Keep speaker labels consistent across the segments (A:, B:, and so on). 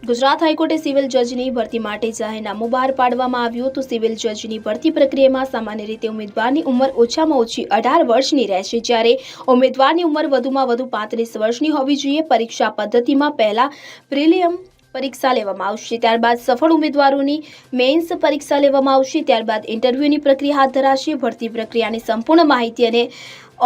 A: ગુજરાત હાઈકોર્ટે સિવિલ જજની ભરતી માટે જાહેરનામું બહાર પાડવામાં આવ્યું તો સિવિલ જજની ભરતી પ્રક્રિયામાં સામાન્ય રીતે ઉમેદવારની ઉંમર ઓછામાં ઓછી 18 વર્ષની રહેશે, જ્યારે ઉમેદવારની ઉંમર વધુમાં વધુ 35 વર્ષની હોવી જોઈએ। પરીક્ષા પદ્ધતિમાં પહેલા પ્રિલિમ પરીક્ષા લેવામાં આવશે, ત્યારબાદ સફળ ઉમેદવારોની મેઇન્સ પરીક્ષા લેવામાં આવશે, ત્યારબાદ ઇન્ટરવ્યુની પ્રક્રિયા હાથ ધરાશે। ભરતી પ્રક્રિયાની સંપૂર્ણ માહિતી અને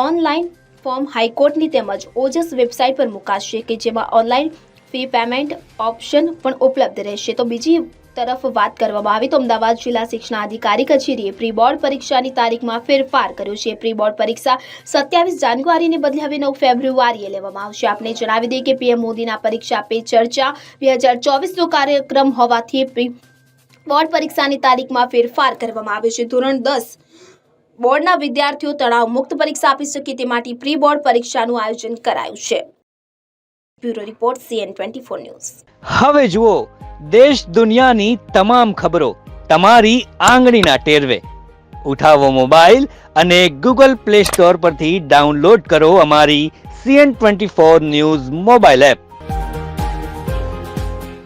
A: ઓનલાઈન ફોર્મ હાઈકોર્ટની તેમજ ઓજસ વેબસાઇટ પર મુકાશે કે જેમાં ઓનલાઈન ફી પેમેન્ટ ઓપ્શન પણ ઉપલબ્ધ રહેશે। તો બીજી તરફ વાત કરવામાં આવે તો અમદાવાદ જિલ્લા શિક્ષણાધિકારી કચેરીએ પ્રી બોર્ડ પરીક્ષાની તારીખમાં ફેરફાર કર્યો છે। પ્રી બોર્ડ પરીક્ષા 27 જાન્યુઆરીને બદલે હવે 9 ફેબ્રુઆરીએ લેવામાં આવશે। આપને જણાવી દઈએ કે પીએમ મોદીના પરીક્ષા પે ચર્ચા 2024નો કાર્યક્રમ હોવાથી પ્રી બોર્ડ પરીક્ષાની તારીખમાં ફેરફાર કરવામાં આવ્યો છે। ધોરણ 10 બોર્ડના વિદ્યાર્થીઓ તણાવ મુક્ત પરીક્ષા આપી શકે તે માટે પ્રી બોર્ડ પરીક્ષાનું આયોજન કરાયું છે। Bureau report CN24 news.
B: હવે જુઓ દેશ દુનિયાની તમામ ખબરો તમારી આંગળીના ટેરવે। ઉઠાવો મોબાઈલ અને ગૂગલ પ્લે સ્ટોર પરથી ડાઉનલોડ કરો અમારી CN24 ન્યૂઝ મોબાઈલ એપ।